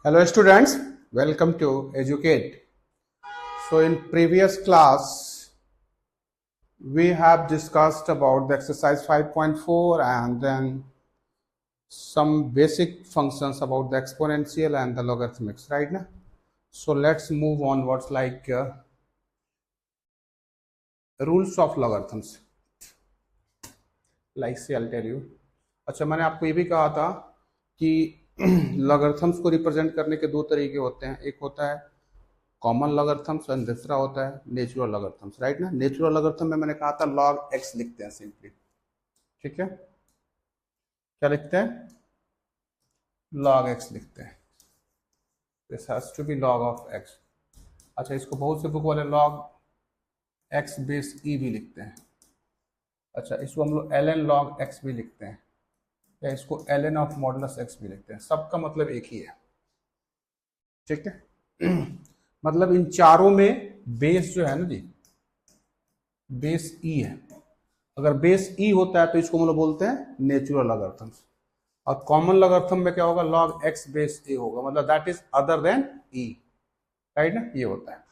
Hello students, welcome to Educate. So in previous class we have discussed about the exercise 5.4 and then some basic functions about the exponential and the logarithmics, right now? So let's move onwards like rules of logarithms. Like say I'll tell you. अच्छा मैंने आपको ये भी कहा था कि logarithms को represent करने के दो तरीके होते हैं, एक होता है कॉमन लॉगरिथम्स और दूसरा होता है नेचुरल लॉगरिथम्स, राइट ना। नेचुरल लॉगरिथम में मैंने कहा था लॉग एक्स लिखते हैं सिंपली, ठीक है। क्या लिखते हैं? लॉग एक्स लिखते हैं। This has to be log of X. अच्छा, इसको बहुत से बुक वाले लॉग एक्स बेस ई भी लिखते हैं। अच्छा, इसको हम लोग एल एन लॉग एक्स भी लिखते हैं, या इसको L N of modulus X भी लिखते हैं। सबका मतलब एक ही है, ठीक है। मतलब इन चारों में बेस जो है ना जी, बेस ई है। अगर बेस ई होता है तो इसको हम लोग बोलते हैं नेचुरल लॉगरिथम्स। और कॉमन लॉगरिथम में क्या होगा? लॉग एक्स बेस ए होगा, मतलब that is other than E, right ना। ये होता है।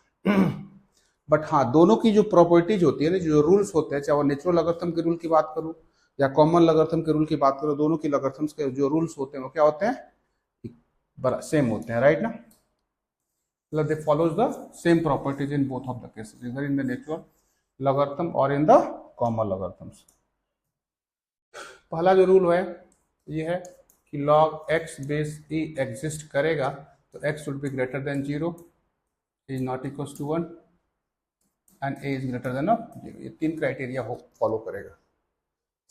बट हाँ, दोनों की जो प्रॉपर्टीज होती है ना, जो रूल्स होते हैं, चाहे वो नेचुरल लॉगरिथम के रूल की बात करूं या कॉमन लॉगरिथम के रूल की बात करो, दोनों की लॉगरिथम्स के जो रूल्स होते हैं वो क्या होते हैं? सेम होते हैं, राइट ना। मतलब they follows the same properties in both of the cases, either in the natural logarithm or in the common logarithms. पहला जो रूल है ये है कि log x base e exist करेगा तो x should be greater than 0, is not equals to 1 and a is greater than 0। ये तीन क्राइटेरिया फॉलो करेगा।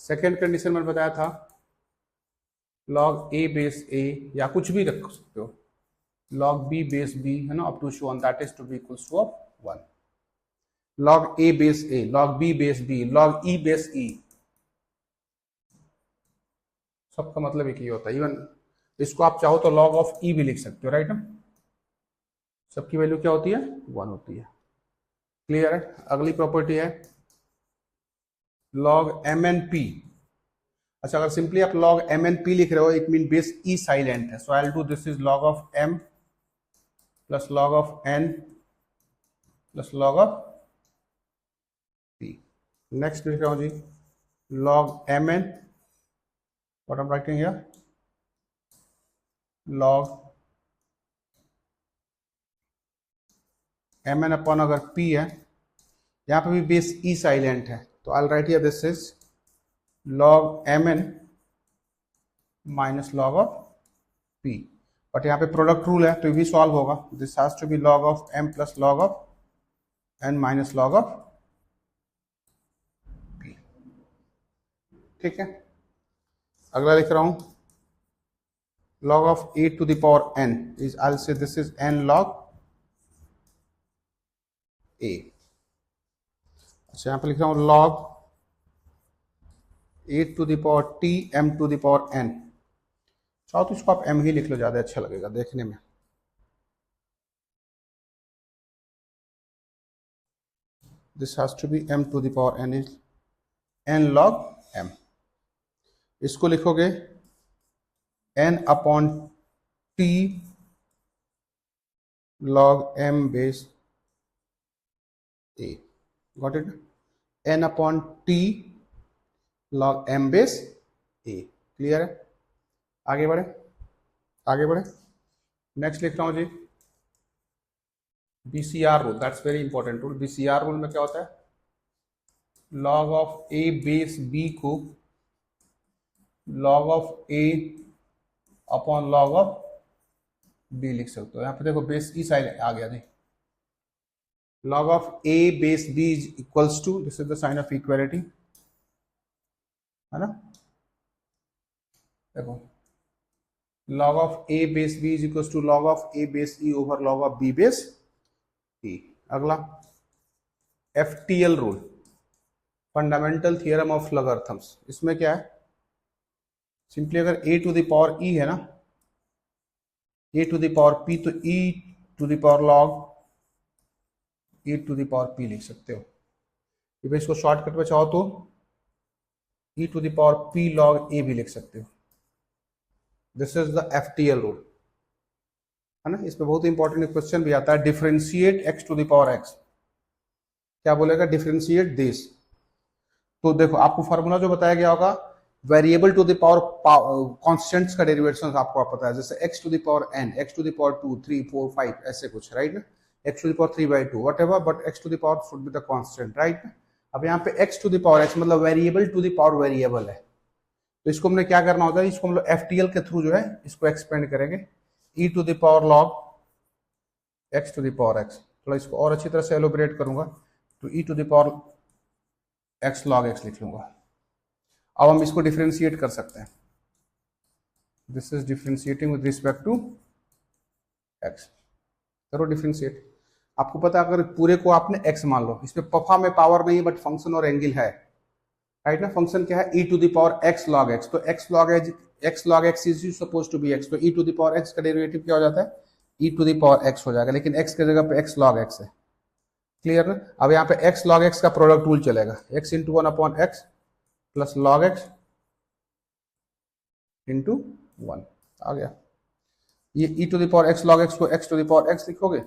सेकेंड कंडीशन में बताया था log a बेस a, या कुछ भी रख सकते हो, log b बेस b है ना, up to show that is to be equals to 1। log a base a, log b base b, log e base e, सबका मतलब एक ही होता है। इवन इसको आप चाहो तो log ऑफ e भी लिख सकते हो, राइट ना। सबकी वैल्यू क्या होती है? 1 होती है। क्लियर है। अगली प्रॉपर्टी है log mn p। अच्छा, अगर सिंपली आप log mn p लिख रहे हो, it mean base e silent है, so I will do this is log of m plus log of n plus log of p। Next लिख रहा हूं जी log mn, what I am writing here, log mn upon अगर p है, यहां पे भी बेस e साइलेंट है, तो I write here this is log mn minus log of p। But यहाँ पे प्रोडक्ट रूल है तो ये भी सॉल्व होगा। This has to be log of m plus log of n minus log of p, ठीक है। अगला लिख रहा हूं log of a to the power n is, I will say this is n log a। अच्छा, यहाँ पे लिख रहा हूं log a to the power t m to the power n। चाहो तो इसको आप m ही लिख लो, ज्यादा अच्छा लगेगा देखने में। This has to be m to the power n is n log m। इसको लिखोगे n upon t log m base a। Got it? n upon t log m base a। Clear है। आगे बढ़े, आगे बढ़े। नेक्स्ट लिख रहा हूं जी BCR rule, that's very important rule. BCR rule में क्या होता है? log of a base b को log of a upon log of b लिख सकते हो। यहां पे देखो बेस ई साइड आ गया जी। log of a base b is equals to, this is the sign of equality, है ना। देखो log of a base b is equals to log of a base e over log of b base e। अगला FTL rule, fundamental theorem of logarithms. इसमें क्या है? Simply अगर a to the power e है ना, a to the power p, तो e to the power log e to the power p लिख सकते हो। ये इसको शॉर्टकट में चाहो तो e to the power p log a भी लिख सकते हो। This is the FTL rule. है ना। इसमें बहुत इंपॉर्टेंट क्वेश्चन भी आता है, differentiate X to the power X, क्या बोलेगा, डिफरेंशिएट दिस। तो देखो आपको फार्मूला जो बताया गया होगा, variable to the power constants का डेरिवेशन आपको पता है, जैसे x to the power n, x to the power 2 3 4 5 ऐसे कुछ, राइट ना, x to the power 3/2 whatever, but x to the power should be the constant, right. अब यहाँ पे x to the power x मतलब variable to the power variable है, तो इसको हमने क्या करना होता है, इसको हम लोग एफटीएल के थ्रू जो है इसको एक्सपेंड करेंगे, e to the power log x to the power x. थोड़ा इसको और अच्छी तरह से एलोबरेट करूंगा तो e to the power x log x लिख लूंगा। अब हम इसको डिफरेंशिएट कर सकते हैं, this is differentiating with respect to x, करो डिफरेंशिएट। आपको पता है अगर पूरे को आपने एक्स मान लो, इसमें पफा में पावर नहीं है बट फंक्शन और एंगल है, राइट ना। फंक्शन क्या है, e to the power x log x, तो x log x is suppose to be x, तो e to the power x का डेरिवेटिव क्या हो जाता है, e to the power x हो जाएगा, लेकिन एक्स की जगह पे एक्स लॉग एक्स है, क्लियर ना। अब यहाँ पे एक्स लॉग एक्स का प्रोडक्ट रूल चलेगा, x into 1/x plus log x into 1 आ गया। ये e to the power x log x को x to the power x लिखोगे,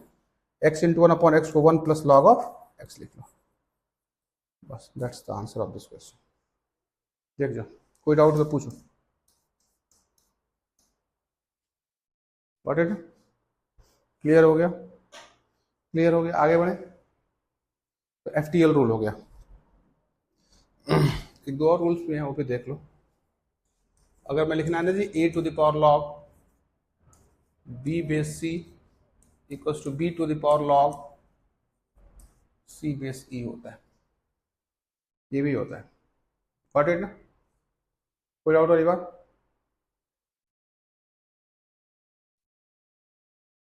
एक्स इंटू 1/x को 1 प्लस लॉग ऑफ एक्स लिख लो, बस that's the answer of this question. देख जाओ, कोई डाउट तो पूछो। व्हाट इट, क्लियर हो गया, क्लियर हो गया, आगे बढ़े। तो एफटीएल रूल हो गया, एक दो और रूल्स भी हैं वो भी देख लो। अगर मैं लिखना है ना जी, a to the power log b base c equals to b to the power log c base e होता है, ये भी होता है, गॉट इट ना, कोई डाउट वाली बात,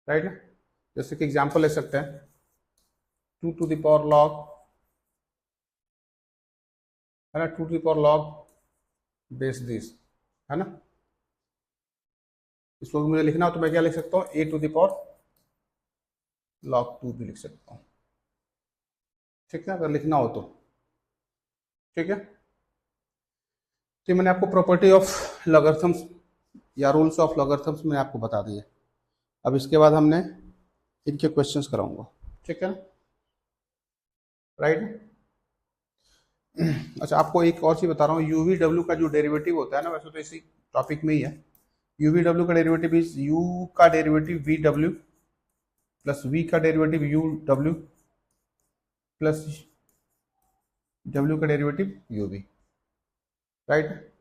राइट ना। जैसे कि एग्जांपल ले सकते हैं, 2 टू द पावर लॉग, है ना, 2 to the power log base this, है ना। इसको मुझे लिखना हो तो मैं क्या लिख सकता हूँ, ए टू द पावर लॉग 2 भी लिख सकता हूँ, ठीक है, अगर लिखना हो तो, ठीक है। तो मैंने आपको प्रॉपर्टी ऑफ लॉगरिथम्स या रूल्स ऑफ लॉगरिथम्स मैंने आपको बता दिए। अब इसके बाद हमने इनके क्वेश्चंस कराऊंगा, ठीक है ना, राइट। अच्छा, आपको एक और चीज बता रहा हूँ, यूवी डब्ल्यू का जो डेरिवेटिव होता है ना, वैसे तो इसी टॉपिक में ही है, यूवी डब्ल्यू का डेरिवेटिव इज यू का derivative V W plus V का derivative U W plus W का डेरिवेटिव यू वी, राइट।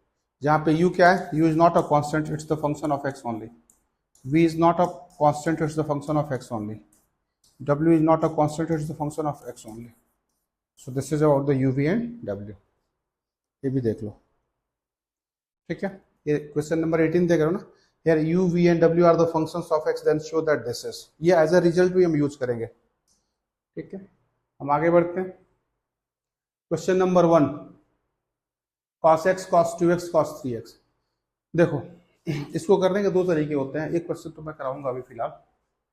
जहाँ पे u क्या है, u is not a constant, it's the function of x only, v is not a constant, it's the function of x only, w is not a constant, it's the function of x only. So this is about the uv and w, ये भी देख लो, ठीक है। ये question number 18 देख रहे हो ना, here u v and w are the functions of x, then show that this is, ये एज अ रिजल्ट भी हम यूज करेंगे, ठीक है। हम आगे बढ़ते हैं, question number 1, cos x cos 2x cos 3x। देखो इसको करने के दो तरीके होते हैं, एक क्वेश्चन तो मैं कराऊंगा अभी फिलहाल,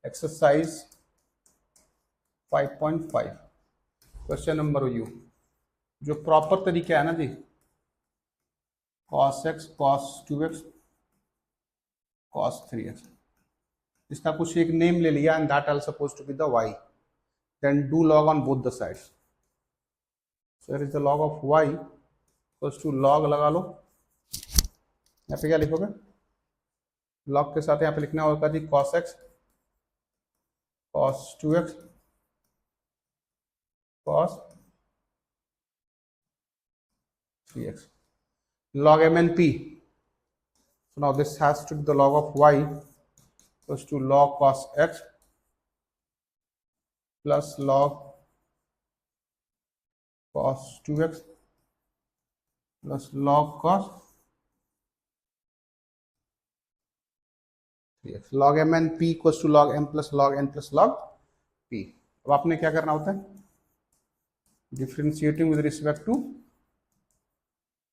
एक्सरसाइज 5.5 क्वेश्चन नंबर यू, जो प्रॉपर तरीका है ना जी, cos x cos 2x cos 3x, इसका कुछ एक नेम ले लिया, and that are suppose to be the y, then do log on both the sides, so here is the log of y equals to log लगा लो, यहाँ पे क्या लिखोगे, लॉग के साथ यहाँ पे लिखना होगा जी cos x cos 2x cos 3x log mnp, so now this has to be the log of y equals to log cos x plus log cos 2x plus log cos 3x, log mnp equals to log m plus log n plus log p। अब आपने क्या करना होता है, differentiating with respect to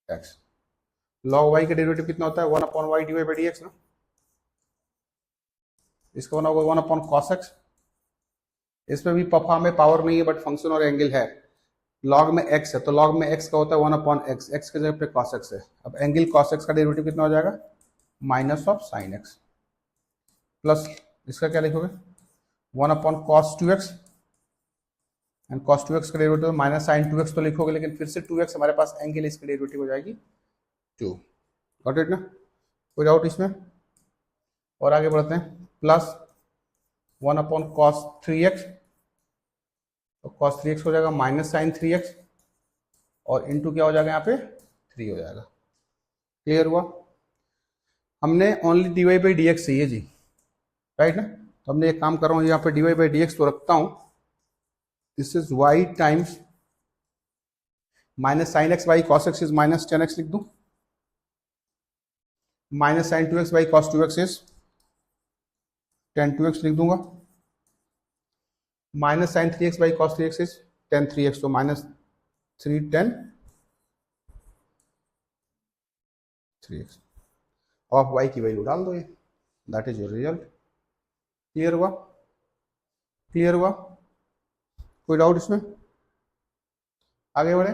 x, log y का derivative कितना होता है, 1/y डिवाइड बाई dx ना, इसका बना होगा 1/cos x, इसमें भी पफा में पावर नहीं है बट फंक्शन और एंगल है, log में x है तो log में x का होता है 1/x, x के जगह पे cos x है। अब एंगल cos x का डेरिवेटिव कितना हो जाएगा, minus of sine x plus इसका क्या लिखोगे, 1/cos 2x, and cos 2x का डेरिवेटिव माइनस साइन 2x तो लिखोगे, लेकिन फिर से 2x हमारे पास एंगल, इसकी डेरिवेटिव हो जाएगी 2। गॉट इट ना, कोई डाउट इसमें? और आगे बढ़ते हैं, प्लस 1/cos 3x, तो cos 3x हो जाएगा माइनस साइन 3x, और इंटू क्या हो जाएगा यहाँ पे 3 हो जाएगा। क्लियर हुआ? हमने only dy by d x चाहिए जी, राइट ना। तो हमने एक काम कर रहा हूँ, यहाँ पे dy बाई डी एक्स तो रखता हूँ, this is y times minus sine X by cos X is minus 10x लिख दूँ, minus sine 2x by cos 2x is tan 2x लिख दूंगा, minus sine 3x by cos 3x is tan 3x, तो minus 3 tan 3x। अब आप y की value डाल दो, ये that is your result. Clear हुआ? क्लियर हुआ? कोई डाउट इसमें? आगे बढ़े,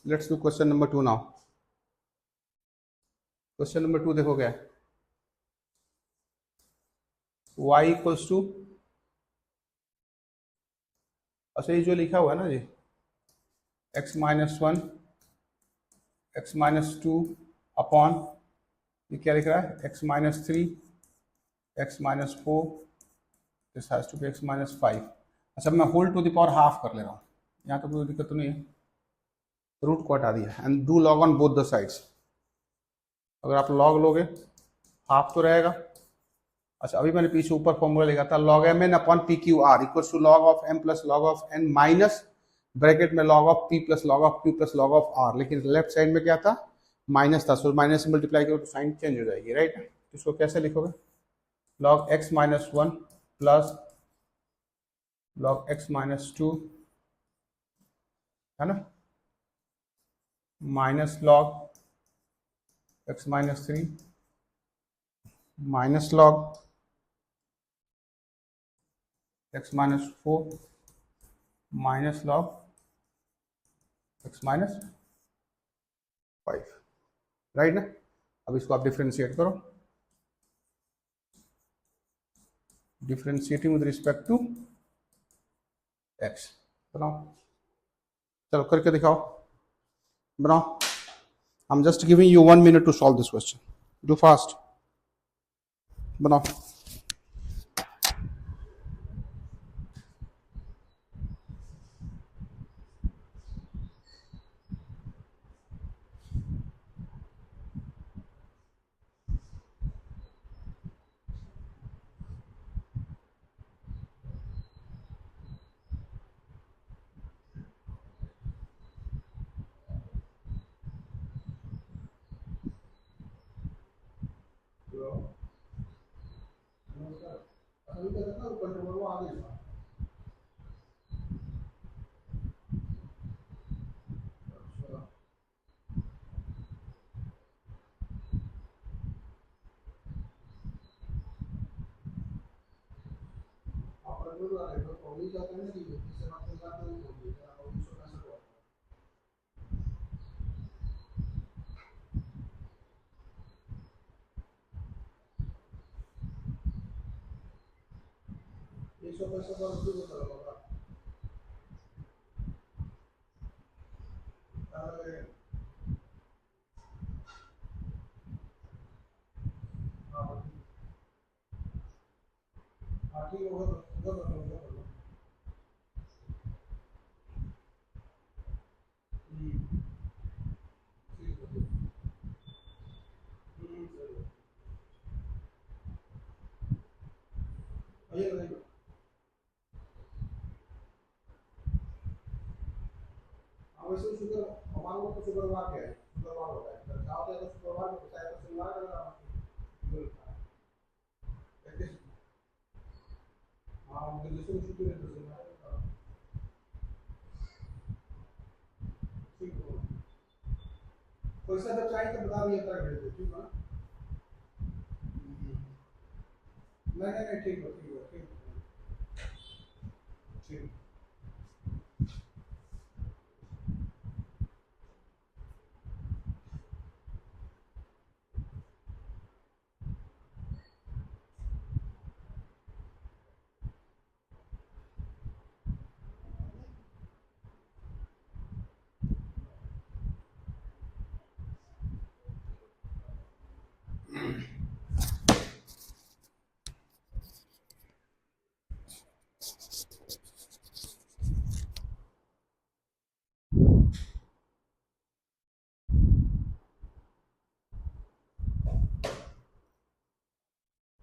let's do question number 2 now. Question number 2 देखो क्या है, y इक्वल्स टू, अच्छा ये जो लिखा हुआ है ना जी, x-1 x-2 अपॉन, ये क्या लिख रहा है, x-3 x-4, this has to B x-5। अच्छा मैं whole to the power half कर ले रहा हूँ, यहाँ तो कोई दिक्कत तो नहीं है, रूट को हटा दिया, and do log on both the sides. अगर आप लॉग लोगे हाफ तो रहेगा। अच्छा अभी मैंने पीछे ऊपर फॉर्मूला लिखा था, log m n upon p q r equals to log of m plus log of n minus bracket में log of p plus log of q plus log of r, लेकिन लेफ्ट साइड में क्या था, minus था, so minus से multiply करो तो sign change हो जाएगी, राइट। इसको कैसे लिखोगे, log x-1 plus log x-2 है ना, minus log x-3 minus log x-4 minus log x-5, right ना। अब इसको आप डिफ्रेंशिएट करो, differentiating with respect to x, बनाओ, चलो करके दिखाओ, बनाओ। I'm just giving you 1 minute to solve this question. Do fast. बनाओ।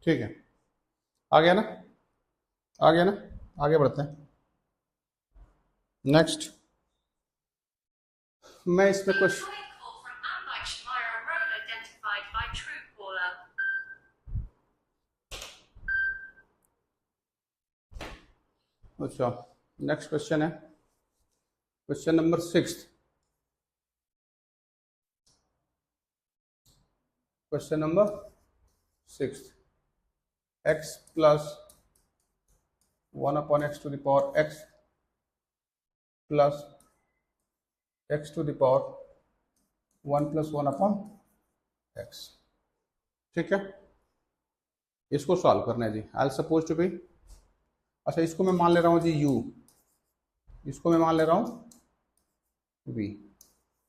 ठीक है, आ गया ना, आ गया ना, आगे बढ़ते हैं। नेक्स्ट मैं इसमें कुछ अच्छा, नेक्स्ट क्वेश्चन है question number 6। Question number 6, X plus 1/x to the power x plus x to the power 1+1/x। ठीक है, इसको सॉल्व करना है जी। आई सपोज टू बी, अच्छा इसको मैं मान ले रहा हूँ जी u, इसको मैं मान ले रहा हूँ v,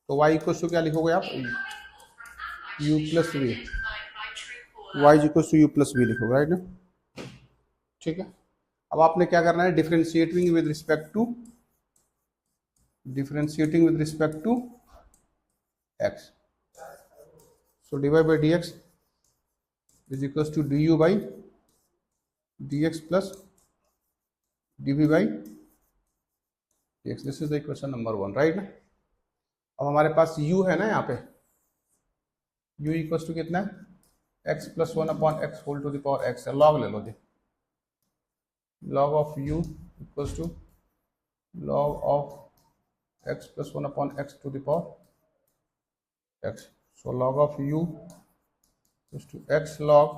तो y इक्वल टू क्या लिखोगे आप, u plus V, Y equal to u plus V लिखोगे, राइट ना। ठीक है, अब आपने क्या करना है, differentiating with respect to x, so dy by dx is equals to du by dx plus dv by dx। This is the equation number 1, right ना। अब हमारे पास u है ना, यहाँ पे u इक्वल्स टू कितना है, x plus 1/x whole to the power x है, लॉग ले लो जी, log of u equals to log of x plus 1/x to the power x, so log of u is to x log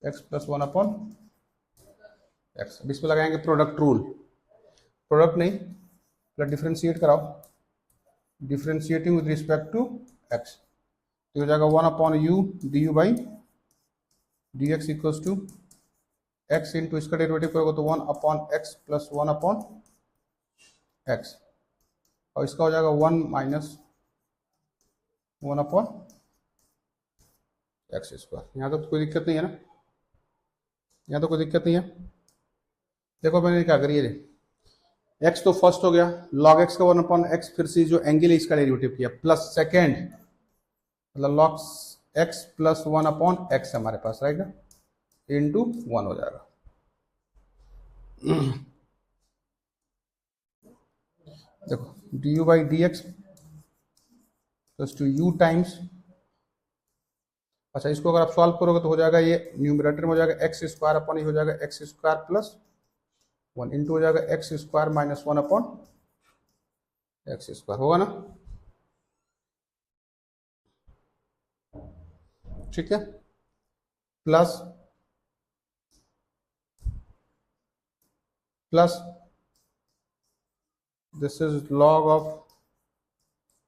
x plus 1/x। अब इसमें लगाएंगे product rule, product नहीं plus differentiate कराओ, differentiating with respect to x, तो हो जाएगा 1/u du by dx equals to x into इसका derivative करोगे तो 1/x प्लस 1/x, और इसका हो जाएगा 1 माइनस 1/x स्क्वायर। यहाँ तो कोई दिक्कत नहीं है ना, यहाँ तो कोई दिक्कत नहीं है। देखो मैंने क्या करी है, x तो फर्स्ट हो गया, log x का 1/x, फिर से जो एंगल है इसका डेरिवेटिव किया, प्लस सेकेंड मतलब log x प्लस 1/x हमारे पास, राइट ना, इंटू 1 हो जाएगा। देखो du by d x plus to u times, अच्छा इसको अगर आप सॉल्व करोगे तो हो जाएगा, ये न्यूमरेटर में हो जाएगा एक्स स्क्वायर अपॉन ये हो जाएगा एक्स स्क्वायर प्लस 1 इंटू हो जाएगा x square minus 1/x square, होगा ना। ठीक है, plus plus this is log of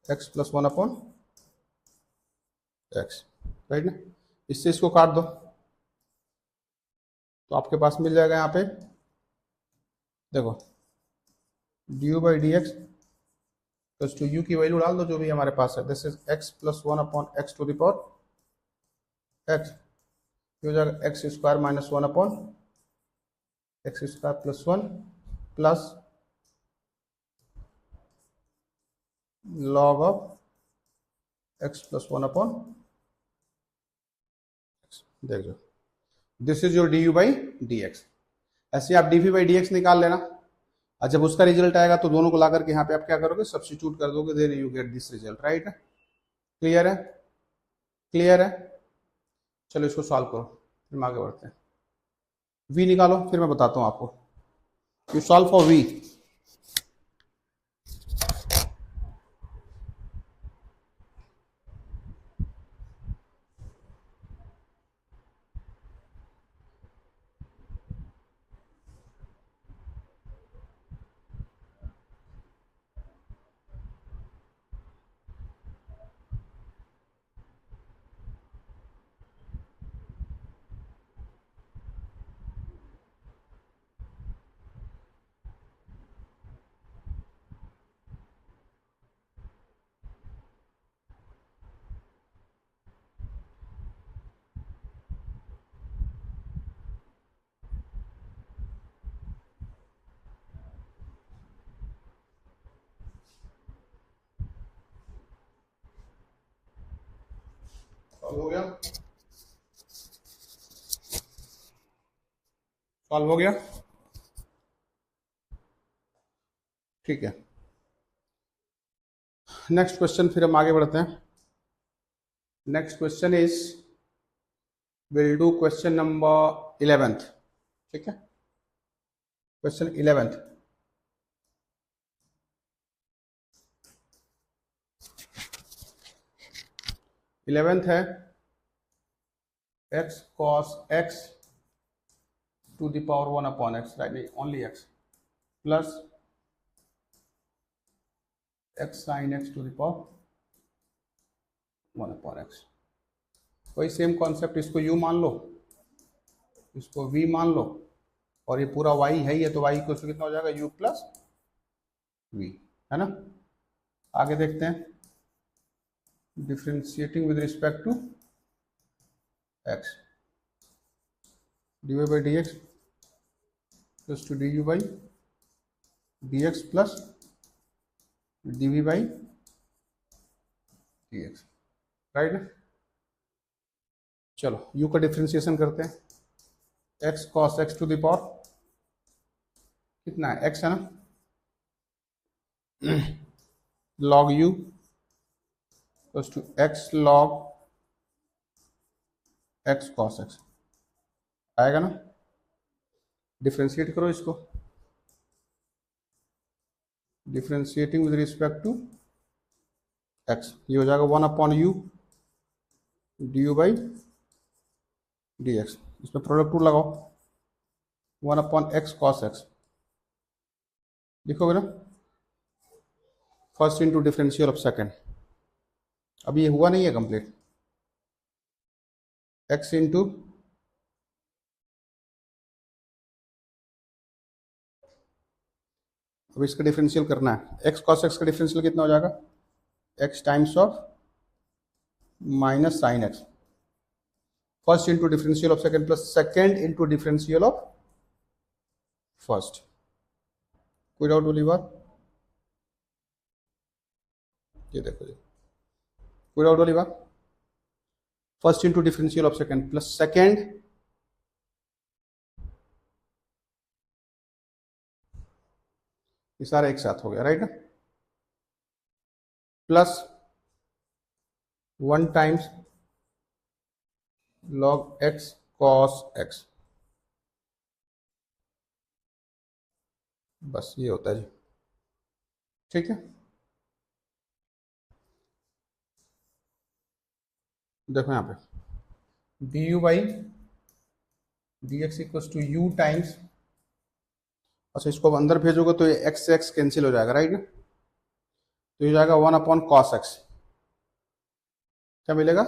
x plus 1/x, right ना। इससे इसको काट दो तो आपके पास मिल जाएगा यहाँ पे, देखो du by d x plus to u की वैल्यू डाल दो जो भी हमारे पास है, this is x plus 1/x to the power x, हो जाएगा x square minus 1/x square plus 1 plus log of x plus 1/x। देख लो, this is your d u by d x. ऐसे आप d v by d x निकाल लेना, और जब उसका रिजल्ट आएगा तो दोनों को ला करके यहाँ पे आप क्या करोगे, सब्स्टिट्यूट कर दोगे, then you get this result, right. Clear है, क्लियर है। चलो इसको सॉल्व करो, फिर आगे बढ़ते हैं। v निकालो, फिर मैं बताता हूँ आपको। यू सॉल्व फॉर v, हो गया। सॉल्व हो गया? ठीक है, नेक्स्ट क्वेश्चन, फिर हम आगे बढ़ते हैं। Next question is, will do question number 11th। ठीक है, क्वेश्चन 11th। 11th है x cos x to the power 1 upon x, right? Only x plus x sin x to the power 1 upon x। वही same concept, इसको u मान लो, इसको v मान लो, और ये पूरा y है ही है, तो y को कितना हो जाएगा, u प्लस v, है ना। आगे देखते हैं, differentiating with respect to x, dy by dx plus two du by dx plus dv by dx, right ना। चलो u का डिफ्रेंशिएशन करते हैं, x cos x to the power कितना है, x है ना, log u plus two x log x cos x आएगा ना। डिफ्रेंशिएट करो इसको, differentiating with respect to x, ये हो जाएगा 1 upon u d by d x, इसमें प्रोडक्ट टू लगाओ, 1 अपॉन एक्स कॉस एक्स, लिखोगे ना, first into differential of second. अब ये हुआ नहीं है कंप्लीट, x इंटू अब इसका डिफरेंशियल करना है, x कॉस एक्स का डिफरेंशियल कितना हो जाएगा, x times of minus sine x, first into differential of second plus second into differential of first. कोई डाउट वाली बात, ये देखो जी, कोई डाउट वाली बात, first into differential of second plus second ये सारा एक साथ हो गया, राइट ना, plus 1 times log x cos x, बस ये होता है जी। ठीक है, देखो यहाँ पे d u by d x equal to u times, अच्छा इसको अब अंदर भेजोगे तो ये एक्स से एक्स कैंसिल हो जाएगा, राइट। तो ये जाएगा 1 अपॉन कॉस एक्स, क्या मिलेगा,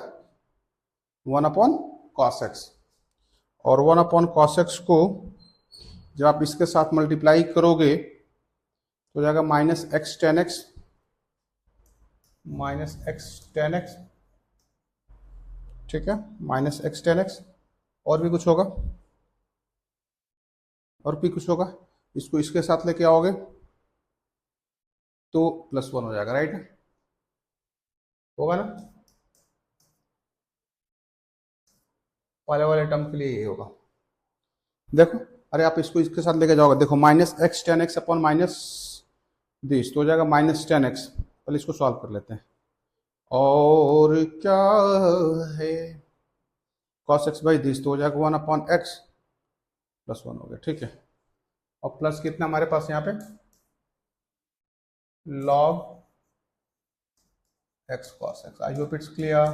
1 अपॉन कॉस एक्स, और 1 अपॉन कॉस एक्स को जब आप इसके साथ मल्टीप्लाई करोगे तो जाएगा minus x ten x, minus x ten x, ठीक है, माइनस एक्स टेन एक्स, और भी कुछ होगा, और भी कुछ होगा, इसको इसके साथ लेके आओगे तो प्लस 1 हो जाएगा, राइट, होगा ना, पहले वाले टर्म के लिए ये होगा। देखो, अरे आप इसको इसके साथ लेके जाओगे, देखो minus x ten x upon minus this तो हो जाएगा माइनस टेन एक्स, पहले इसको सॉल्व कर लेते हैं, और क्या है कॉस एक्स बाई दिस तो हो जाएगा 1 अपॉन एक्स प्लस 1 हो गया, ठीक है, और प्लस कितना हमारे पास यहाँ पे log x cos x, I hope it's clear.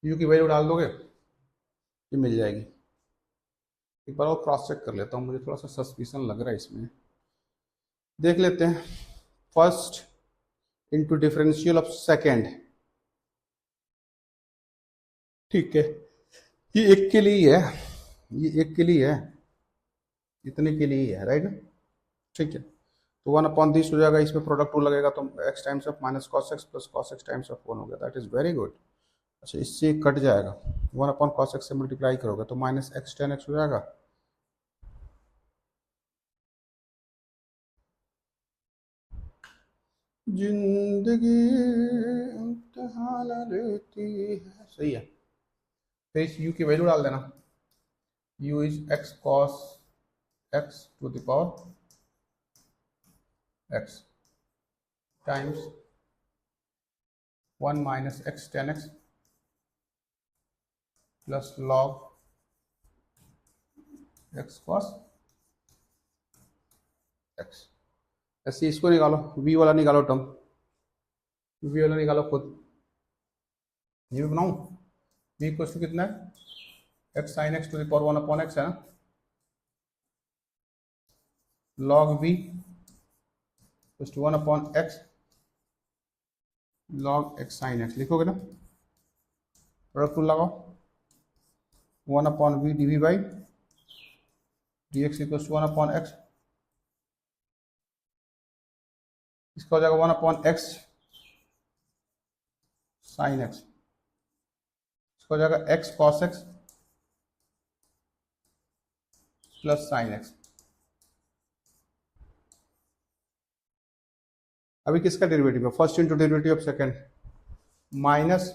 u की वैल्यू डाल दोगे, ये मिल जाएगी, एक बार और क्रॉस चेक कर लेता हूँ, मुझे थोड़ा सा सस्पिशन लग रहा है इसमें, देख लेते हैं, first into differential of second, ठीक है, ये एक के लिए है, ये एक के लिए है, इतने के लिए है, राइट, ठीक है, तो 1 अपॉन दिस हो जाएगा, इसमें प्रोडक्ट टू लगेगा तो x times of minus cos x plus cos x times of 1 हो गया, दैट इज वेरी गुड। अच्छा इससे कट जाएगा, 1 अपॉन कॉस एक्स से मल्टीप्लाई करोगे तो माइनस एक्स टेन एक्स हो जाएगा, जिंदगी इम्तिहान लेती है, सही है, फिर इस u की वैल्यू डाल देना, u is x cos x to the power x times 1 minus x tan x plus log x cos x। ऐसे इसको निकालो, v वाला निकालो टर्म, v वाला निकालो खुद, ये भी बनाऊं। v इक्वल टू कितना है, x sin x to the power 1 upon x है ना, log v equal to 1 upon x log x sin x, लिखोगे ना, प्रोडक्ट रूल लगाओ, 1 upon v dv by dx equal to 1 upon x, इसका हो जाएगा 1 अपॉन x साइन x, इसका हो जाएगा x cos x plus sine x। अभी किसका डेरिवेटिव है, first into derivative of second, minus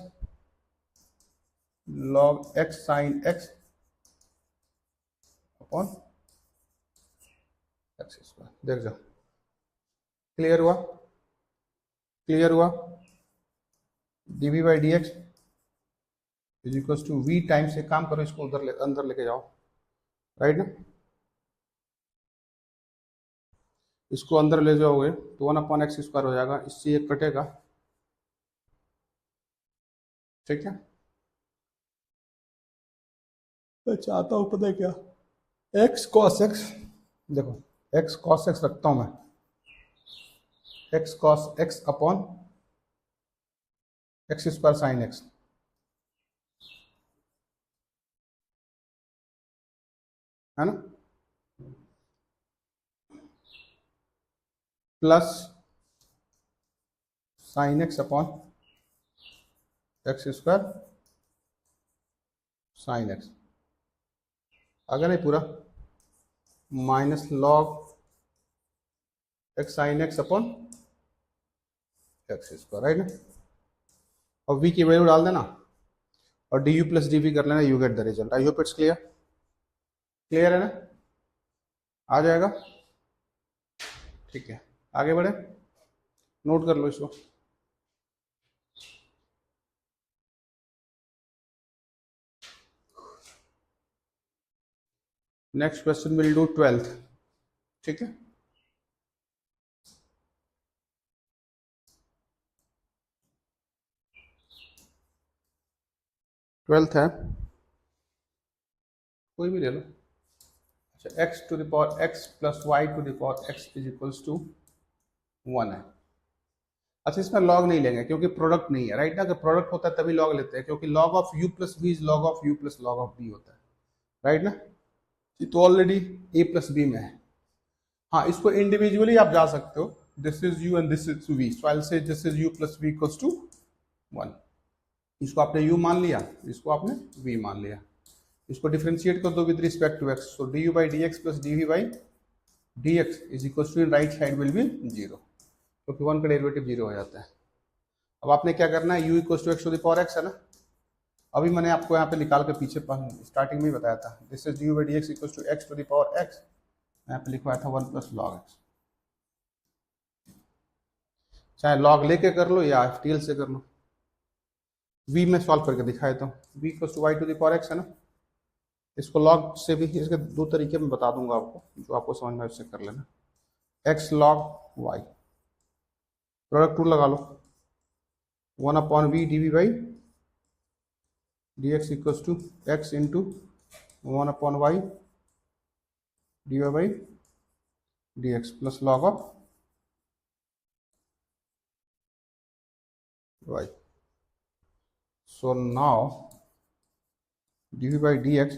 log x sine x upon x square. देख जाओ, क्लियर हुआ, क्लियर हुआ। dv by d x is equal to v times, एक काम करो इसको उधर अंदर लेके जाओ, राइट ना, इसको अंदर ले जाओगे तो 1 अपॉन एक्स स्क्वायर हो जाएगा, इससे एक कटेगा, ठीक है। मैं चाहता हूँ पता है क्या, x cos x, देखो x cos x रखता हूं मैं, x cos x upon x square sine x, है ना, plus sine x upon x square sine x, अगर नहीं पूरा, minus log x sine x upon x square, right ना, और v की वैल्यू डाल देना और d u plus d v कर लेना, you get the result. I hope it's clear, clear है ना, आ जाएगा, ठीक है, आगे बढ़े, नोट कर लो इसको। Next question will do 12th, ठीक है। ट्वेल्थ है, कोई भी ले लो। अच्छा, x to the power x plus y to the power x is equals to 1 है। अच्छा, इसमें लॉग नहीं लेंगे क्योंकि प्रोडक्ट नहीं है, राइट ना, अगर प्रोडक्ट होता है तभी लॉग लेते हैं, क्योंकि log of u plus v is log of u plus log of b होता है, राइट ना, ये तो ऑलरेडी a प्लस b में है। हाँ, इसको इंडिविजुअली आप जा सकते हो, this is u and this is v, so I will say this is u plus v equals to 1, इसको आपने u मान लिया, इसको आपने v मान लिया, इसको डिफरेंशिएट कर दो with respect to x, so du by d x plus dv by d x is equal to, in right side will be 0, क्योंकि 1 का डेरिवेटिव 0 हो जाता है। अब आपने क्या करना है, u equal to x to the power x है ना, अभी मैंने आपको यहाँ पे निकाल के पीछे स्टार्टिंग में ही बताया था, this is du by d x equal to x to the power x, यहाँ पे लिखवाया था 1 प्लस लॉग x, चाहे लॉग लेके कर लो या एफटीएल से कर लो, v में सॉल्व करके दिखाया था, v equal to y to the power x है ना, इसको लॉग से भी, इसके दो तरीके में बता दूंगा आपको, जो आपको समझ में उससे कर लेना, x log y, product rule लगा लो, 1 upon v d v by d x equals to x into 1 upon y d y by d x plus log of y, so now dv by dx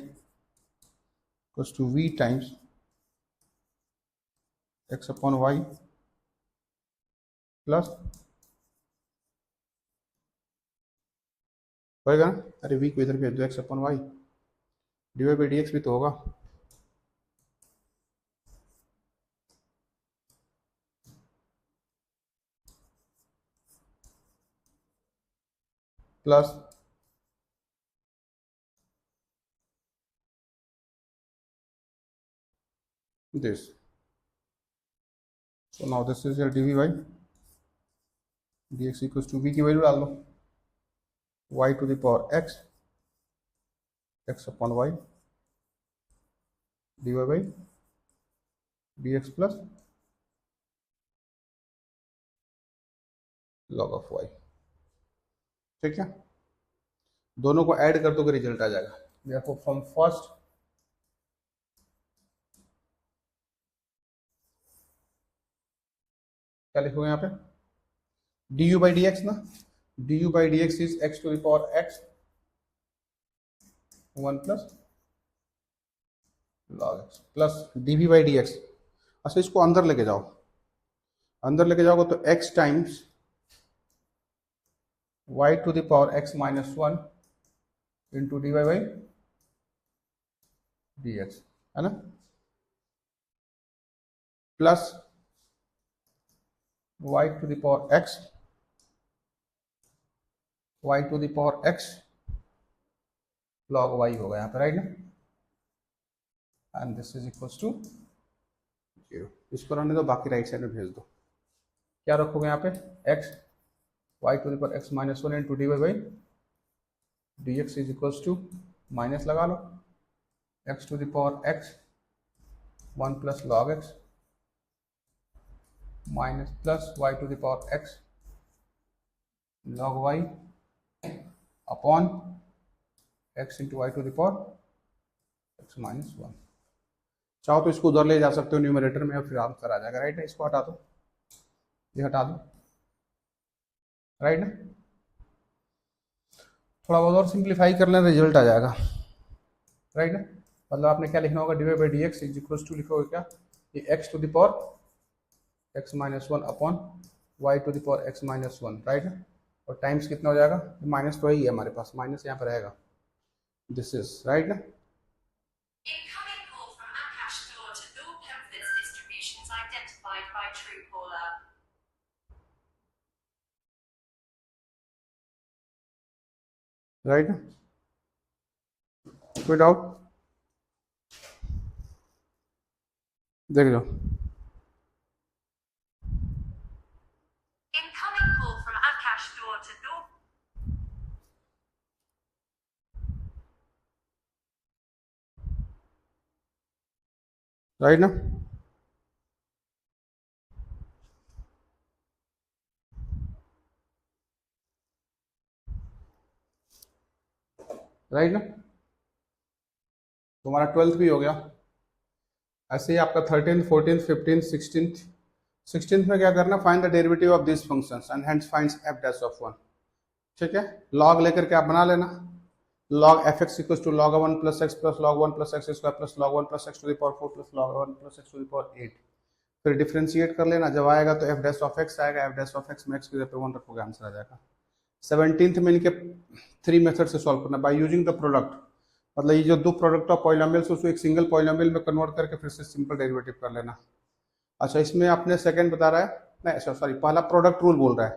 equals to v times x upon y plus, होएगा ना, अरे v को इधर भेज दो, x upon y d by d x भी तो होगा, plus this. So now this is your dv by dx equals to v की वैल्यू डाल दो, y to the power x upon y dy by dx plus log of y। ठीक है, दोनों को ऐड कर दो तो रिजल्ट आ जाएगा। देखो फ्रॉम फर्स्ट क्या लिखोगे यहाँ पे, du by dx ना, du by dx is x to the power x 1 plus log x plus dv by dx। अच्छा इसको अंदर लेके जाओ, अंदर लेके जाओगे तो x times y to the power x minus 1 into dy by dx, है ना, plus y to the power x log y होगा यहाँ पे, राइट ना, and this is equals to 0। इसको रहने दो, बाकी राइट साइड में भेज दो। क्या रखोगे यहाँ पे, x y to the power x minus 1 into dy by dx is equals to minus लगा लो x to the power x 1 plus log x minus plus y to the power x log y upon x into y to the power x minus 1। चाहो तो इसको उधर ले जा सकते हो numerator में, और फिर आंसर आ जाएगा, राइट है। इसको हटा दो, ये हटा दो, राइट ना, थोड़ा बहुत और सिंप्लीफाई कर लें, रिजल्ट आ जाएगा, राइट ना। मतलब आपने क्या लिखना होगा, divide by d x is equals to लिखोगे क्या, ये x to the power x minus 1 upon y to the power x minus 1, right ना, और टाइम्स कितना हो जाएगा, माइनस तो है ही है हमारे पास, माइनस यहाँ पर रहेगा, दिस इज राइट ना। राइट ना, कोई डाउट, देख लो। राइट ना, राइट ना, तुम्हारा 12th भी हो गया। ऐसे ही आपका 13th 14th 15th 16th में क्या करना, find the derivative of this functions and hence finds f dash of 1। ठीक है, लॉग लेकर के आप बना लेना, log fx equals to log 1 plus x plus log 1 plus x square plus log 1 plus x to the power 4 plus log 1 plus x to the power 8। फिर differentiate कर लेना, जब आएगा तो f डैश ऑफ x आएगा, f dash of x में x की जगह पे 1 रखोगे, आंसर आ जाएगा। 17th में इनके 3 मेथड से सॉल्व करना, बाय यूजिंग द प्रोडक्ट, मतलब ये जो दो प्रोडक्ट ऑफ पॉलिनोमियल्स उसको एक सिंगल पॉलिनोमियल में कन्वर्ट करके फिर से सिंपल डेरिवेटिव कर लेना। अच्छा इसमें आपने सेकंड बता रहा है, नहीं सॉरी, पहला प्रोडक्ट रूल बोल रहा है,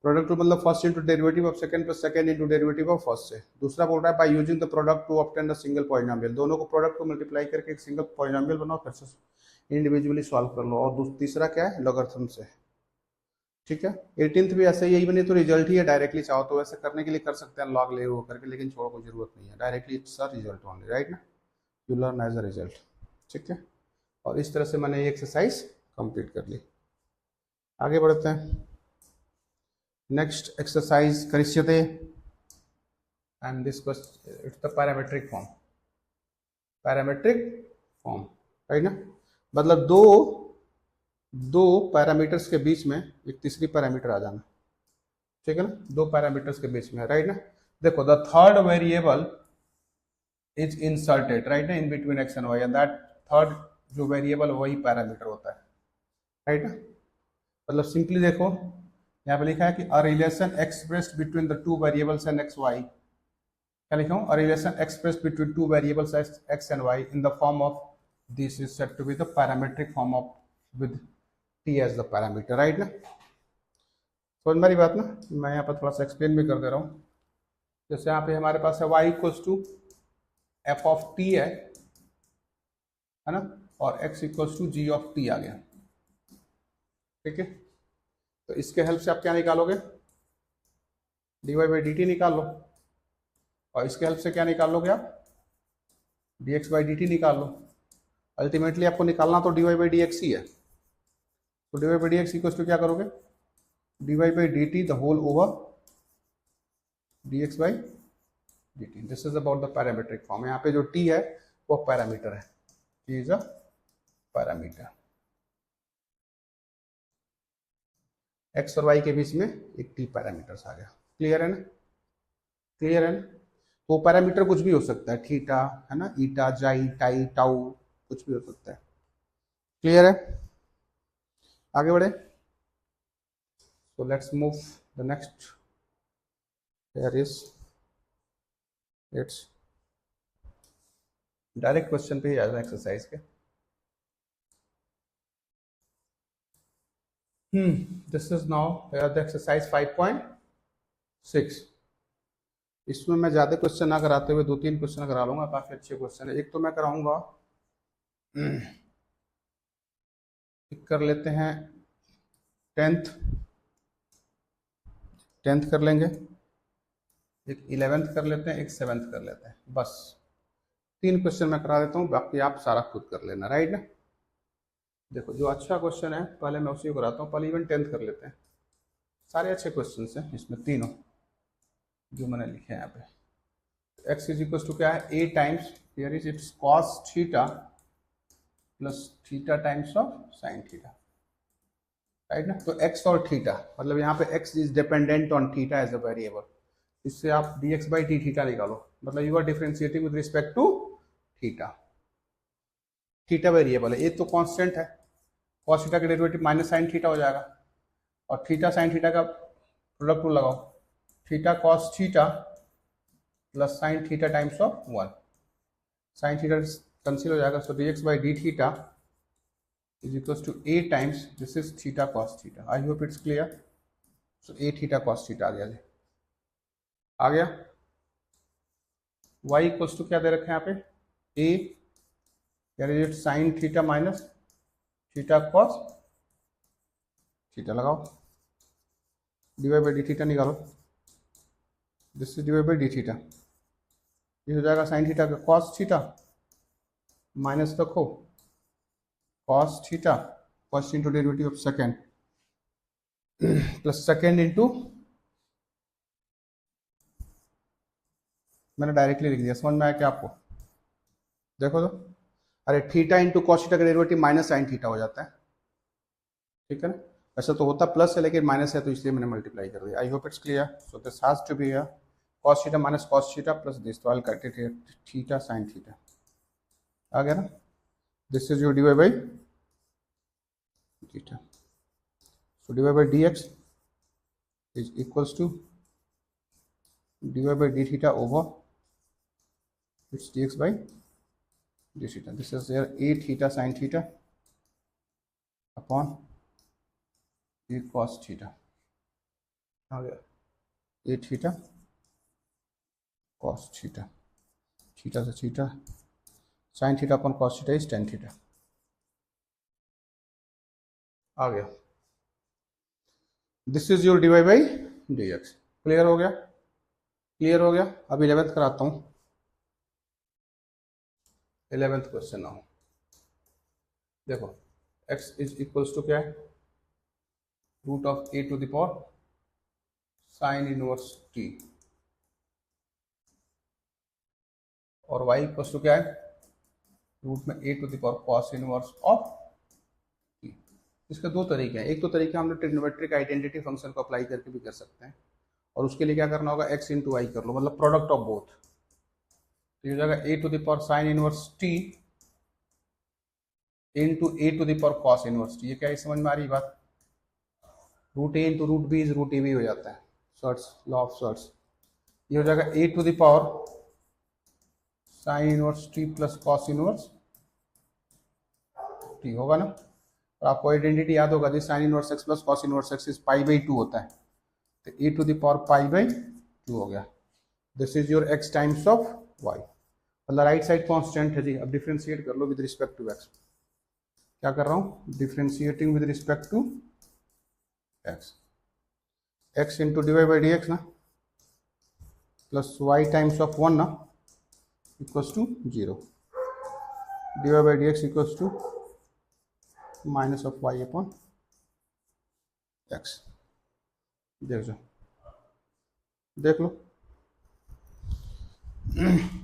प्रोडक्ट रूल मतलब first into derivative of second plus second into derivative of first से। दूसरा बोल रहा है by using the product to obtain the single polynomial, दोनों को प्रोडक्ट को मल्टीप्लाई करके एक सिंगल पॉलिनोमियल बनाओ, फिर से इंडिविजुअली सॉल्व कर लो। और तीसरा क्या है, लॉगरिथम से। ठीक है, 18th भी ऐसे यही बनी तो रिजल्ट ही है, डायरेक्टली चाहो तो वैसे करने के लिए कर सकते हैं लॉग ले वो करके, लेकिन छोड़ो कोई जरूरत नहीं है, directly it's a result only, right ना, you learn as a result. ठीक है, और इस तरह से मैंने ये एक्सरसाइज कंप्लीट कर ली। आगे बढ़ते हैं, नेक्स्ट एक्सरसाइज करिष्यते and this it's the parametric form, parametric form, right ना, मतलब दो पैरामीटर्स के बीच में एक तीसरी पैरामीटर आ जाना, ठीक है ना, दो पैरामीटर्स के बीच में, राइट ना। देखो the third variable is inserted, right ना, in between x and y, and that third जो वेरिएबल वही पैरामीटर होता है, राइट ना। मतलब सिंपली देखो यहाँ पे लिखा है कि a relation expressed between the two variables and x y, क्या लिखा हूँ, a relation expressed between two variables x and y in the form of this is said to be the parametric form of with t as the parameter, राइट ना। समझ मेरी बात ना, मैं यहाँ पर थोड़ा सा एक्सप्लेन भी कर दे रहा हूँ। जैसे यहाँ पे हमारे पास है y equals to f of t है ना, और x equals to g of t आ गया। ठीक है, तो इसके हेल्प से आप क्या निकालोगे, dy बाई डी टी निकाल लो, और इसके हेल्प से क्या निकाल लोगे आप, dx बाई डी टी निकाल लो। अल्टीमेटली आपको निकालना तो dy बाई डी एक्स ही है, तो dy by d x equals to क्या करोगे, dy by d t the whole over dx by d t. This is about the parametric form. यहाँ पे जो t है वो पैरामीटर है, t is a parameter. x और y के बीच में एक t पैरामीटर्स आ गया। क्लियर है ना, क्लियर है ना। तो पैरामीटर कुछ भी हो सकता है, थीटा है ना, ईटा, जाई, टाई, टाउ, कुछ भी हो सकता है। क्लियर है, आगे बढ़े। So let's move the next. Here is it's direct question पे ही आ जाए एक्सरसाइज के। This is now the exercise 5.6। इसमें मैं ज़्यादा क्वेश्चन ना कराते हुए 2-3 क्वेश्चन करा लूँगा, काफ़ी अच्छे क्वेश्चन है। एक तो मैं कराऊँगा, एक कर लेते हैं 10th कर लेंगे, एक 11th कर लेते हैं, एक 7th कर लेते हैं। बस 3 क्वेश्चन मैं करा देता हूँ, बाकी आप सारा खुद कर लेना, राइट ना। देखो जो अच्छा क्वेश्चन है पहले मैं उसी को कराता हूँ। पहले इवन 10th कर लेते हैं, सारे अच्छे क्वेश्चन हैं इसमें, तीनों जो मैंने लिखे हैं यहाँ पे। x इज इक्वल टू क्या है, a times here is it's cos theta plus theta times of sine theta, right ना। तो x और थीटा, मतलब यहाँ पे x is dependent on theta as a variable. इससे आप dx बाई डी थीटा निकालो, मतलब you are differentiating with respect to theta. Theta variable है, ये तो कांस्टेंट है, cos थीटा का डेरिवेटिव माइनस साइन थीटा हो जाएगा, और थीटा साइन थीटा का प्रोडक्ट रूल लगाओ, theta cos theta plus sine theta times of 1, sine theta cancel हो जाएगा। So dx by d theta is equal to a times this is theta cos theta. I hope it's clear. So a theta cos theta आ गया जी, आ गया। y equals to क्या दे रखे हैं यहाँ पे, a यानी sine theta minus theta cos theta लगाओ, डिवाइड बाई डी थीटा निकालो, this is divide by d theta, ये हो जाएगा साइन थीटा का cos थीटा माइनस रखो cos theta, first into derivative of second plus second into, मैंने directly लिख दिया, समझ में आया क्या आपको। देखो तो, अरे थीटा इंटू cos थीटा का डेरिवेटिव माइनस साइन थीटा हो जाता है, ठीक है ना। वैसे तो होता प्लस है लेकिन माइनस है, तो इसलिए मैंने मल्टीप्लाई कर दिया। I hope it's clear. So this has to be cos theta minus cos theta plus this, तो आई करते थे थीटा साइन थीटा, आ गया ना। This is your divide by theta, so divide by d x is equals to divide by d theta over it's d x by d theta. This is there a theta sine theta upon a cos theta, आ गया a theta cos theta, theta से theta, sine theta upon cos theta is tan theta, आ गया। This is your divide by d x. Clear हो गया, clear हो गया। अब 11th कराता हूँ, 11th क्वेश्चन नाउ। देखो x इज इक्वल्स टू क्या है, root of a to the power sine inverse t, और y इक्वल्स टू क्या है, रूट में a to the power cos inverse of t। इसके दो तरीके हैं, एक तो तरीका हम लोग ट्रिग्नोमेट्रिक आइडेंटिटी फंक्शन को अप्लाई करके भी कर सकते हैं, और उसके लिए क्या करना होगा, x इंटू वाई कर लो, मतलब प्रोडक्ट ऑफ बोथ। तो ये हो जाएगा a to the power sine inverse t into a to the power cos inverse t। ये क्या है, समझ में आ रही बात। Root a into root b is root a भी हो जाता है, शॉर्ट्स लॉ ऑफ शॉर्ट्स। ये हो जाएगा a to the power sine inverse t plus cos inverse t, होगा ना। और आपको आइडेंटिटी याद होगा जी, sine inverse x plus cos inverse x is pi by 2 होता है, तो a to the power pi by 2 हो गया। This is your x times of y, मतलब राइट साइड कांस्टेंट है जी। अब डिफरेंशिएट कर लो विद रिस्पेक्ट टू x, क्या कर रहा हूँ, differentiating with respect to x, x into d y by d x ना, plus y times of one ना, equals to zero, d y by d x equals to minus of y upon x. देख लो, देख लो,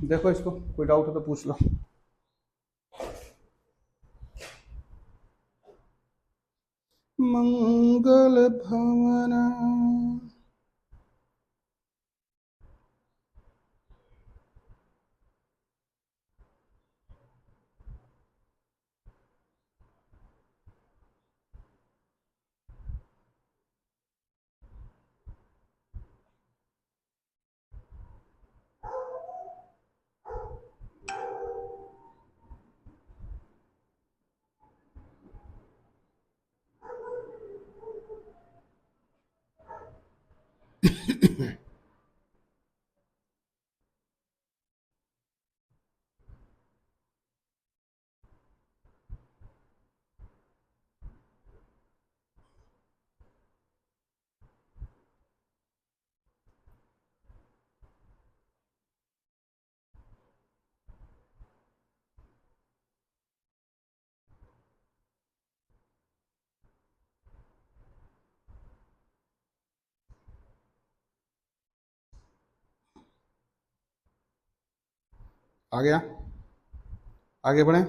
देखो इसको, कोई doubt हो तो पूछ लो। मंगल भवन। आ गया, आगे बढ़े।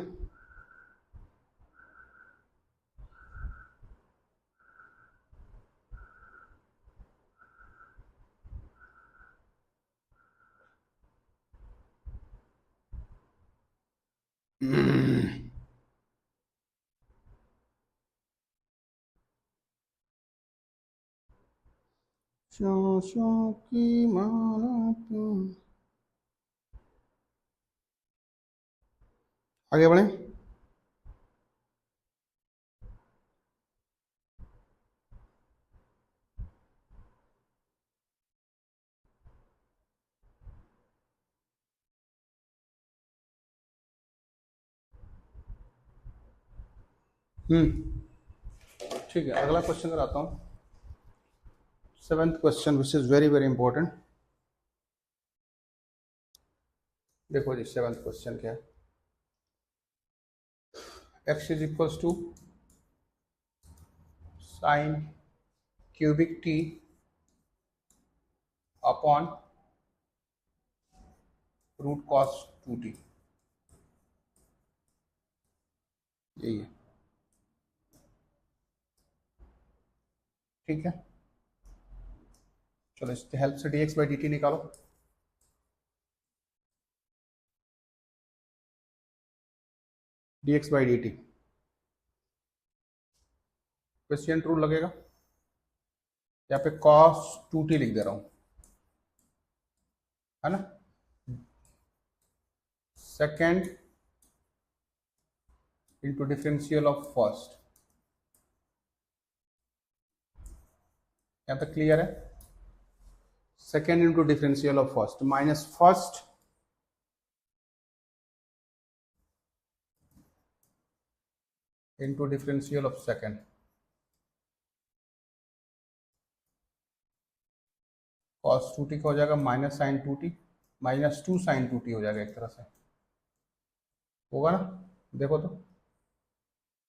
चों की माला तुम, आगे बढ़े। ठीक है, अगला क्वेश्चन कराता हूँ। Seventh question which is very very important. देखो जी, सेवेंथ क्वेश्चन क्या है, x is equals to sine cubic t upon root cos 2t, यही है, ठीक है। चलो इसके हेल्प से dx बाई dt निकालो। dx by dt question rule लगेगा, यहाँ पे cos 2t लिख दे रहा हूं, है ना, second into differential of first, यहाँ तक क्लियर है। Second into differential of first minus first into differential of second, cos 2t का हो जाएगा minus sign 2t, minus 2 sign 2t हो जाएगा, एक तरह से होगा ना। देखो तो,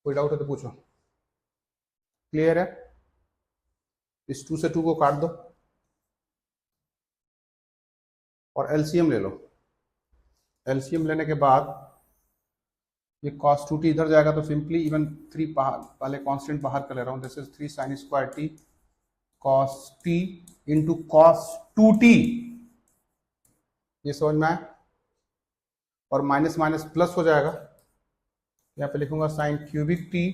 कोई डाउट है तो पूछो। क्लियर है, इस 2 से 2 को काट दो और एलसीएम ले लो। एलसीएम लेने के बाद ये cos 2t इधर जाएगा तो सिंपली इवन 3 पहले कांस्टेंट बाहर कर ले रहा हूँ, this is 3 sine square t cos t into cos 2t, ये समझ में आया। और माइनस माइनस प्लस हो जाएगा, यहाँ पे लिखूंगा sine cubic t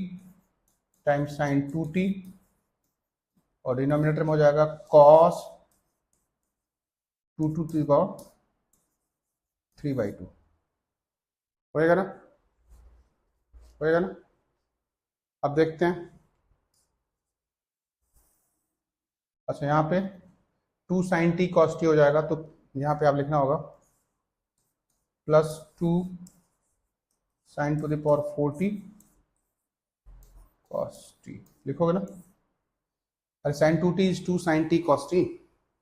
times sine 2t, और डिनोमिनेटर में हो जाएगा cos 2 टू 3/2, होएगा ना, होएगा ना। अब देखते हैं, अच्छा यहाँ पे 2 साइन टी कॉस टी हो जाएगा, तो यहाँ पे आप लिखना होगा plus 2 sine to the power 4t cos t लिखोगे ना। अरे sine two t is two sine t cos t,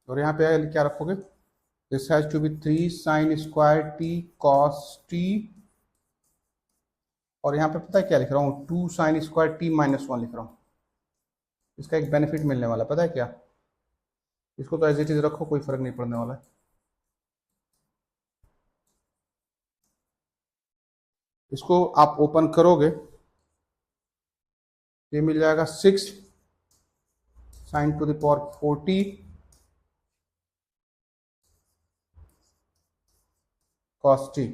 और यहाँ पे क्या रखोगे, this has to be three sine square t cos t, और यहाँ पे पता है क्या लिख रहा हूँ, two sine square t minus one लिख रहा हूँ। इसका एक बेनिफिट मिलने वाला पता है क्या, इसको तो एज इट इज रखो, कोई फर्क नहीं पड़ने वाला है। इसको आप ओपन करोगे, ये मिल जाएगा six sine to the power 40 cos t,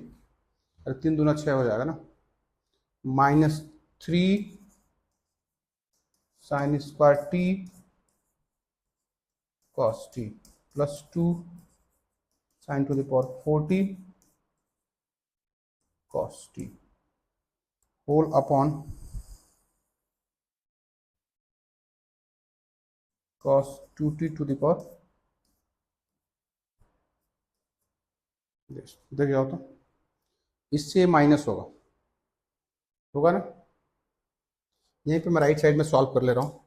अरे तीन दूना छः हो जाएगा ना, minus three sine square t cos t plus two sine to the power 40 cos t whole upon cos 2t to the power, देखिए होता, इससे माइनस होगा, होगा ना। यहीं पे मैं राइट साइड में सॉल्व कर ले रहा हूँ।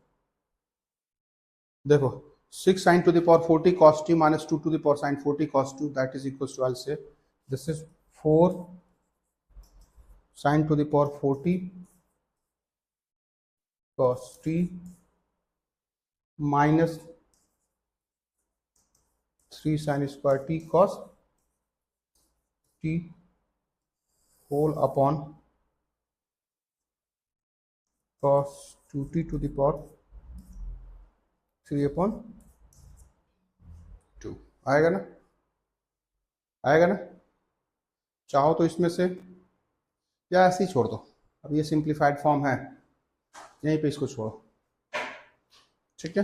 देखो six sine to the power 40 cos t minus two to the power sine 40 cos 2, that is equal to, I say this is 4 sine to the power 40 cos t minus three sine square t cos t whole upon cos 2t to the power 3 upon 2, आएगा ना, आएगा ना। चाहो तो इसमें से, या ऐसे ही छोड़ दो, अब ये सिंप्लीफाइड फॉर्म है, यहीं पे इसको छोड़ो, ठीक है।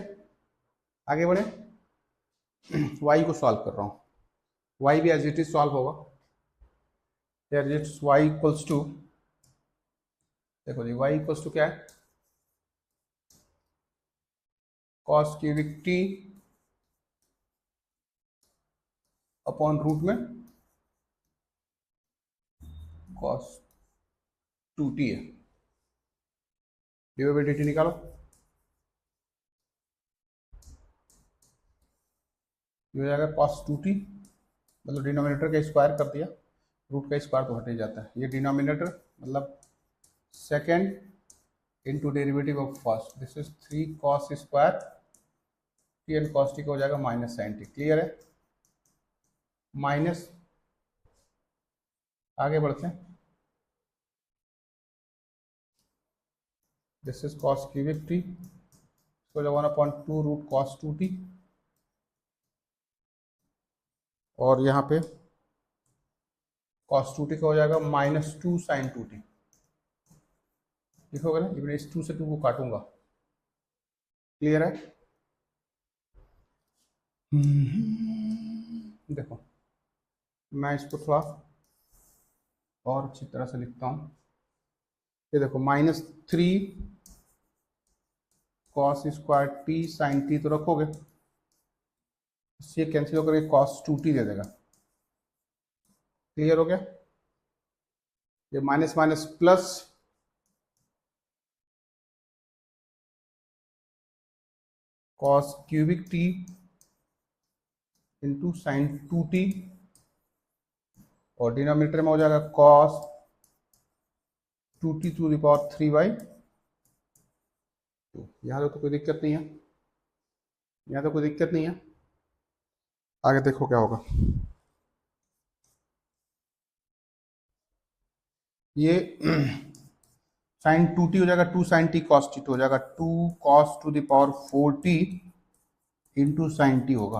आगे बढ़े, y को सॉल्व कर रहा हूँ, y भी एज इट इज सॉल्व होगा, as it y equals to, देखो जी y इक्वल्स टू क्या है, cos cubic t upon root में कॉस 2t है, डी निकालो, ये हो जाएगा कॉस 2t, मतलब डिनोमिनेटर का स्क्वायर कर दिया, रूट का स्क्वायर तो हट ही जाता है, ये डिनोमिनेटर मतलब second into derivative of first, this is 3 cos square T and cos T का हो जाएगा माइनस साइन टी, क्लियर है। माइनस, आगे बढ़ते हैं, this is cos cubic T, इसको जो 1/2 रूट कॉस 2t, और यहाँ पे कॉस 2t का हो जाएगा माइनस टू साइन 2t, लिखोगे ना, इवन इस 2 से 2 को काटूंगा, क्लियर है। देखो मैं इसको थोड़ा और अच्छी तरह से लिखता हूँ, ये देखो minus three cos square t sine t तो रखोगे, इससे कैंसिल होकर कॉस 2t दे देगा, क्लियर हो गया। ये minus minus plus, cos cubic T into sign 2t, और डिनोमिनेटर में हो जाएगा cos 2t to the power 3/2। यहाँ तो कोई दिक्कत नहीं है, यहाँ तो कोई दिक्कत नहीं है। आगे देखो क्या होगा, ये साइन 2t हो जाएगा, two sine t cos t, तो हो जाएगा 2 cos to the power 4t into sine t होगा।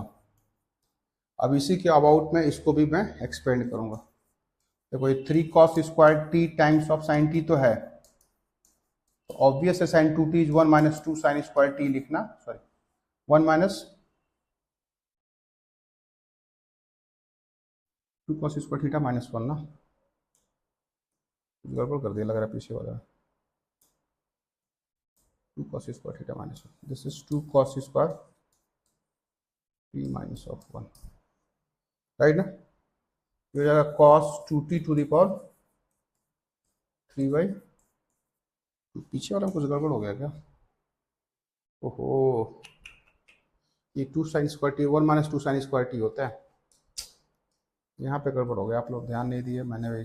अब इसी के अबाउट में इसको भी मैं एक्सपेंड करूंगा, देखो ये 3 cos square t times of sine t तो है, तो ऑब्वियस है sine 2t is 1 minus two sine square t लिखना, sorry 1 minus two cos square theta minus 1 ना, गड़बड़ कर दिया लग रहा है पीछे वाला, 2 cos square theta minus 1, this is 2 cos square t minus of 1, right ना। ये हो जाएगा cos 2t to the power 3/2, पीछे वाला में कुछ गड़बड़ हो गया क्या? ओहो, ये two sine square t, one minus two sine square t होता है। यहाँ पे गड़बड़ हो गया, आप लोग ध्यान नहीं दिए, मैंने भी।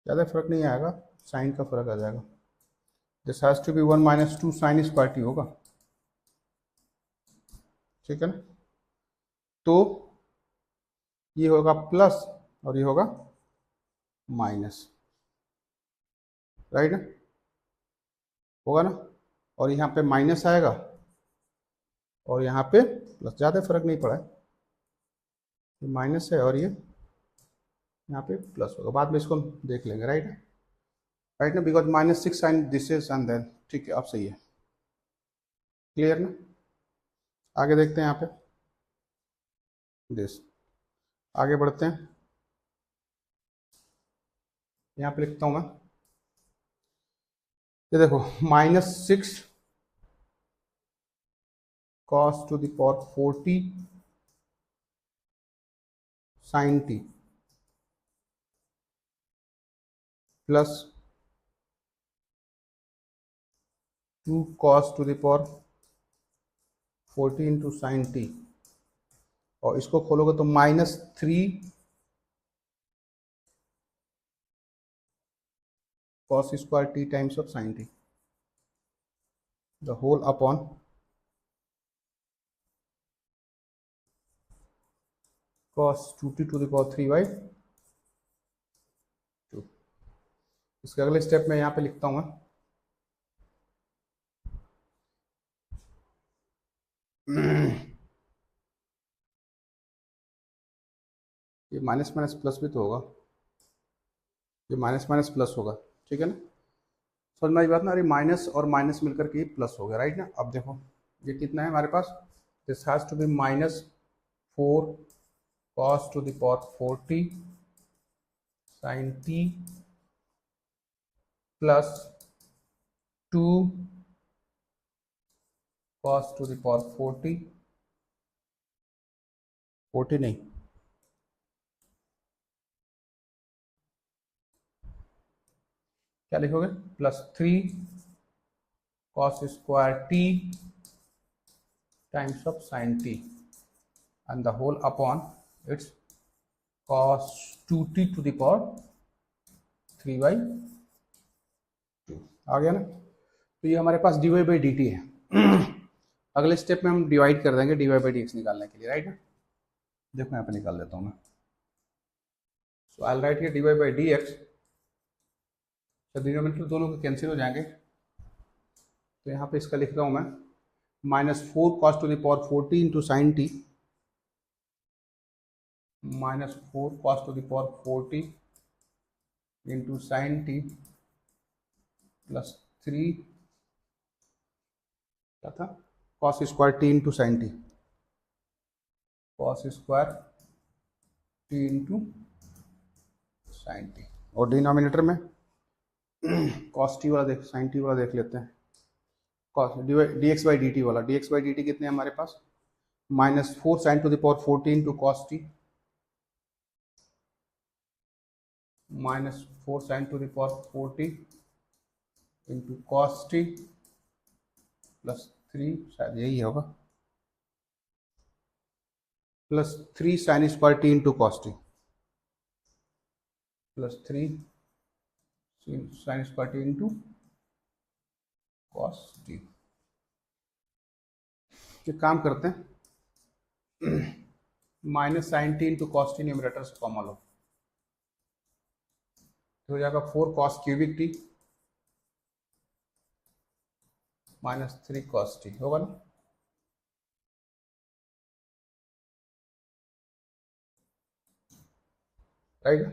ज़्यादा फर्क नहीं आएगा, साइन का फर्क आ जाएगा। This has to be one minus two sine square t होगा, ठीक है ना। तो ये होगा प्लस और ये होगा माइनस, राइट ना, होगा ना। और यहाँ पे माइनस आएगा और यहाँ पे प्लस, ज़्यादा फर्क नहीं पड़ा है, ये माइनस है और ये यहाँ पे प्लस होगा, बाद में इसको हम देख लेंगे, राइट। राइट ना, because minus six sine this is and then, ठीक है, अब सही है, क्लियर ना। आगे देखते हैं यहाँ पे दिस, आगे बढ़ते हैं। यहाँ पे लिखता हूँ मैं, ये देखो माइनस सिक्स cos to the power 40 sin t plus 2 cos to the power 40 into sine t, और इसको खोलोगे तो minus three cos square t times of sine t, the whole upon cos 2t to the power 3/2। इसके अगले step में यहाँ पे लिखता हूँ मैं, ये माइनस माइनस प्लस भी तो होगा, ये माइनस माइनस प्लस होगा, ठीक है ना। समझ में आई बात ना, अरे माइनस और माइनस मिलकर के प्लस हो गया, राइट ना। अब देखो ये कितना है हमारे पास, this has to be minus 4 cos to the power 40 sin t plus 2 cos to the power 40 नहीं, क्या लिखोगे, plus 3 cos square t times of sine t and the whole upon it's cos 2t to the power 3/2। आ गया ना। तो ये हमारे पास dy बाई डी टी है। अगले स्टेप में हम डिवाइड कर देंगे dy बाई डी एक्स निकालने के लिए, राइट ना। देखो यहाँ पे निकाल देता हूँ मैं, so I write here dy by d x, denominator दोनों के कैंसिल हो जाएंगे, तो यहाँ पे इसका लिख रहा हूँ मैं, minus 4 cos to the power 40 into sine t, minus 4 cos to the power 40 into sine t plus 3 क्या था, cos square t into sine t, cos square t into sine t, और डिनोमिनेटर में cos टी वाला देख, sine t वाला देख लेते हैं, cos d x by d t वाला, d x by d t कितने हैं हमारे पास, minus 4 sine to the power 40 into cos t, minus 4 sine to the power 40 into cos t plus 3, शायद यही होगा, plus 3 sine square t into cos t plus 3 sine square t into cos t. एक काम करते हैं, minus sine t into cos t numerator से common लो, तो हो जाएगा 4 cos cubic t minus 3 cos t, होगा ना। राइट,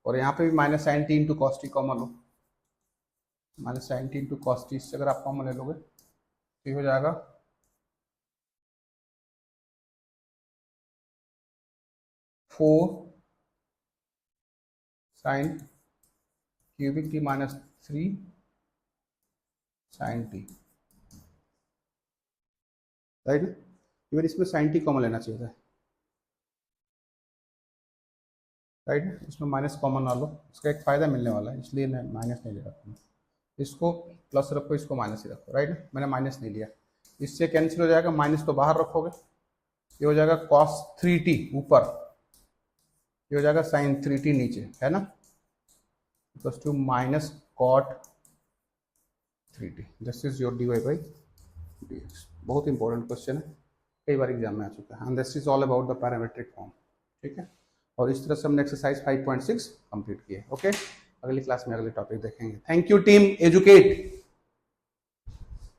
और यहाँ पे भी minus sine t into cos t common लो, minus sine t into cos t से अगर आप कॉमन ले लोगे तो हो जाएगा 4 sine cubic t minus 3 sine t, right. Even इसमें साइन टी कॉमन लेना चाहिए था, राइट। इसमें माइनस कॉमन ना लो, इसका एक फ़ायदा मिलने वाला है, इसलिए मैं माइनस नहीं ले रहा। इसको प्लस रखो, इसको माइनस ही रखो, राइट। मैंने माइनस नहीं लिया, इससे कैंसिल हो जाएगा, माइनस तो बाहर रखोगे, ये हो जाएगा cos 3t ऊपर, ये हो जाएगा sin 3t नीचे, है ना, equals to minus cot 3t। This is your dy by dx। बहुत इंपॉर्टेंट क्वेश्चन है, कई बार एग्जाम में आ चुका है, and this is all about the parametric form. ठीक है, और इस तरह से हमने एक्सरसाइज 5.6 कंप्लीट किए। ओके, अगली क्लास में अगले टॉपिक देखेंगे। Thank you team educate.